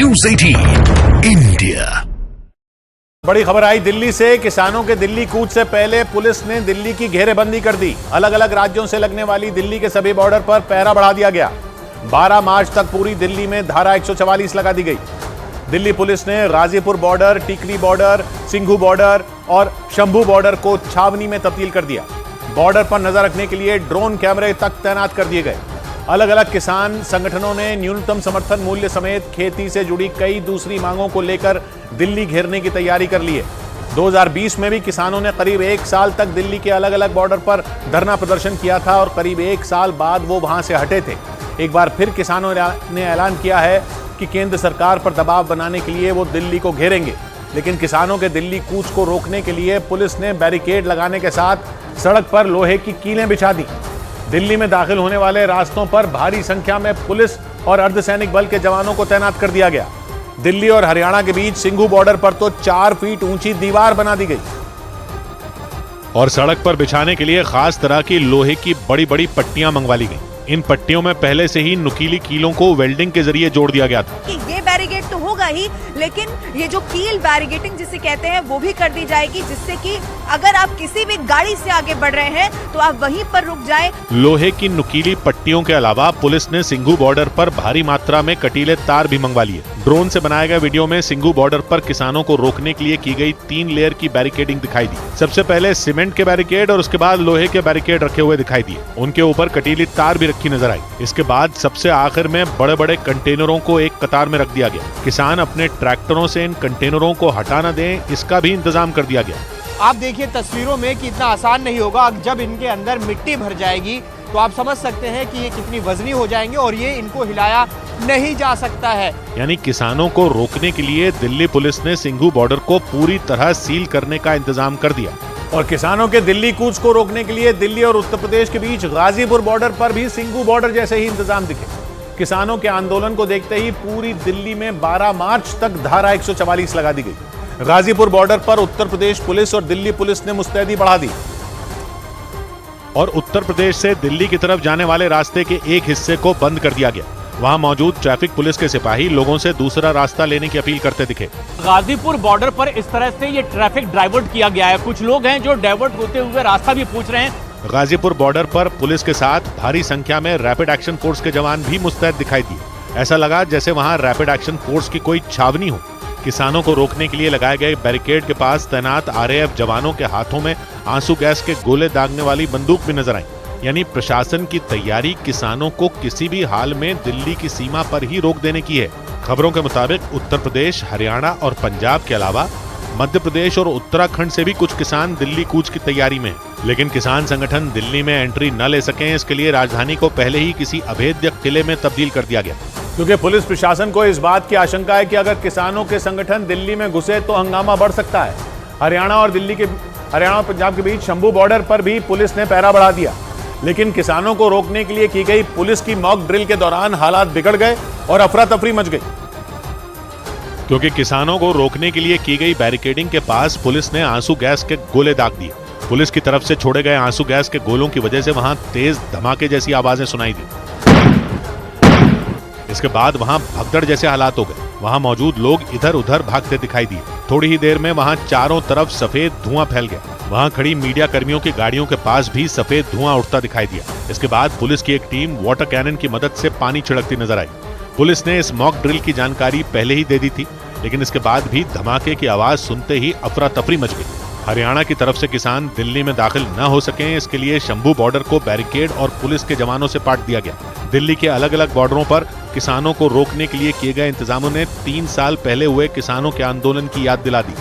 News 18 India. बड़ी खबर आई दिल्ली से। किसानों के दिल्ली कूच से पहले पुलिस ने दिल्ली की घेरेबंदी कर दी। अलग अलग राज्यों से लगने वाली दिल्ली के सभी बॉर्डर पर पहरा बढ़ा दिया गया। 12 मार्च तक पूरी दिल्ली में धारा 144 लगा दी गई। दिल्ली पुलिस ने गाजीपुर बॉर्डर, टिकरी बॉर्डर, सिंघू बॉर्डर और शंभू बॉर्डर को छावनी में तब्दील कर दिया। बॉर्डर पर नजर रखने के लिए ड्रोन कैमरे तक तैनात कर दिए गए। अलग अलग किसान संगठनों ने न्यूनतम समर्थन मूल्य समेत खेती से जुड़ी कई दूसरी मांगों को लेकर दिल्ली घेरने की तैयारी कर ली है। 2020 में भी किसानों ने करीब 1 साल तक दिल्ली के अलग अलग बॉर्डर पर धरना प्रदर्शन किया था और करीब 1 साल बाद वो वहां से हटे थे। एक बार फिर किसानों ने ऐलान किया है कि केंद्र सरकार पर दबाव बनाने के लिए वो दिल्ली को घेरेंगे। लेकिन किसानों के दिल्ली कूच को रोकने के लिए पुलिस ने बैरिकेड लगाने के साथ सड़क पर लोहे की कीलें बिछा दी। दिल्ली में दाखिल होने वाले रास्तों पर भारी संख्या में पुलिस और अर्धसैनिक बल के जवानों को तैनात कर दिया गया। दिल्ली और हरियाणा के बीच सिंघू बॉर्डर पर तो 4 फीट ऊंची दीवार बना दी गई और सड़क पर बिछाने के लिए खास तरह की लोहे की बड़ी बड़ी पट्टियां मंगवा ली गई। इन पट्टियों में पहले से ही नुकीली कीलों को वेल्डिंग के जरिए जोड़ दिया गया था। ये बैरिकेड तो होगा ही, लेकिन ये जो कील बैरिकेडिंग जिसे कहते हैं वो भी कर दी जाएगी, जिससे कि अगर आप किसी भी गाड़ी से आगे बढ़ रहे हैं तो आप वहीं पर रुक जाएं। लोहे की नुकीली पट्टियों के अलावा पुलिस ने सिंघू बॉर्डर पर भारी मात्रा में कटीले तार भी मंगवा लिए। ड्रोन से बनाए गए वीडियो में सिंघू बॉर्डर पर किसानों को रोकने के लिए की गई 3 लेयर की बैरिकेडिंग दिखाई दी। सबसे पहले सीमेंट के बैरिकेड और उसके बाद लोहे के बैरिकेड रखे हुए दिखाई दिए। उनके ऊपर कटीली तार भी रखी नजर आई। इसके बाद सबसे आखिर में बड़े बड़े कंटेनरों को एक कतार में रख दिया गया। किसान अपने ट्रैक्टरों से इन कंटेनरों को हटा न दें, इसका भी इंतजाम कर दिया गया। आप देखिए तस्वीरों में कि इतना आसान नहीं होगा। जब इनके अंदर मिट्टी भर जाएगी तो आप समझ सकते हैं कि ये कितनी वजनी हो जाएंगे और ये इनको हिलाया नहीं जा सकता है। यानी किसानों को रोकने के लिए दिल्ली पुलिस ने सिंघू बॉर्डर को पूरी तरह सील करने का इंतजाम कर दिया। और किसानों के दिल्ली कूच को रोकने के लिए दिल्ली और उत्तर प्रदेश के बीच गाजीपुर बॉर्डर पर भी सिंघू बॉर्डर जैसे ही इंतजाम दिखे। किसानों के आंदोलन को देखते ही पूरी दिल्ली में 12 मार्च तक धारा 144 लगा दी गई। गाजीपुर बॉर्डर पर उत्तर प्रदेश पुलिस और दिल्ली पुलिस ने मुस्तैदी बढ़ा दी और उत्तर प्रदेश से दिल्ली की तरफ जाने वाले रास्ते के एक हिस्से को बंद कर दिया गया। वहां मौजूद ट्रैफिक पुलिस के सिपाही लोगों से दूसरा रास्ता लेने की अपील करते दिखे। गाजीपुर बॉर्डर पर इस तरह से ये ट्रैफिक डाइवर्ट किया गया है। कुछ लोग हैं जो डाइवर्ट होते हुए रास्ता भी पूछ रहे हैं। गाजीपुर बॉर्डर पर पुलिस के साथ भारी संख्या में रैपिड एक्शन फोर्स के जवान भी मुस्तैद दिखाई दिए। ऐसा लगा जैसे वहां रैपिड एक्शन फोर्स की कोई छावनी हो। किसानों को रोकने के लिए लगाए गए बैरिकेड के पास तैनात आरएएफ जवानों के हाथों में आंसू गैस के गोले दागने वाली बंदूक भी नजर आई। यानी प्रशासन की तैयारी किसानों को किसी भी हाल में दिल्ली की सीमा पर ही रोक देने की है। खबरों के मुताबिक उत्तर प्रदेश, हरियाणा और पंजाब के अलावा मध्य प्रदेश और उत्तराखंड से भी कुछ किसान दिल्ली कूच की तैयारी में हैं। लेकिन किसान संगठन दिल्ली में एंट्री न ले सकें, इसके लिए राजधानी को पहले ही किसी अभेद्य किले में तब्दील कर दिया गया। क्योंकि पुलिस प्रशासन को इस बात की आशंका है कि अगर किसानों के संगठन दिल्ली में घुसे तो हंगामा बढ़ सकता है। हरियाणा और पंजाब के बीच शंभू बॉर्डर पर भी पुलिस ने पहरा बढ़ा दिया। लेकिन किसानों को रोकने के लिए की गई पुलिस की मॉक ड्रिल के दौरान हालात बिगड़ गए और अफरा तफरी मच गई। क्योंकि किसानों को रोकने के लिए की गई बैरिकेडिंग के पास पुलिस ने आंसू गैस के गोले दाग दिए। पुलिस की तरफ से छोड़े गए आंसू गैस के गोलों की वजह से वहां तेज धमाके जैसी आवाजें सुनाई दी। इसके बाद वहां भगदड़ जैसे हालात हो गए। वहां मौजूद लोग इधर उधर भागते दिखाई दिए। थोड़ी ही देर में वहां चारों तरफ सफेद धुआं फैल गया। वहां खड़ी मीडिया कर्मियों की गाड़ियों के पास भी सफेद धुआं उठता दिखाई दिया। इसके बाद पुलिस की एक टीम वाटर कैनन की मदद से पानी छिड़कती नजर आई। पुलिस ने इस मॉक ड्रिल की जानकारी पहले ही दे दी थी, लेकिन इसके बाद भी धमाके की आवाज सुनते ही अफरा तफरी मच गई। हरियाणा की तरफ से किसान दिल्ली में दाखिल न हो सकें, इसके लिए शंभू बॉर्डर को बैरिकेड और पुलिस के जवानों से पाट दिया गया। दिल्ली के अलग अलग बॉर्डरों पर किसानों को रोकने के लिए किए गए इंतजामों ने 3 साल पहले हुए किसानों के आंदोलन की याद दिला दी।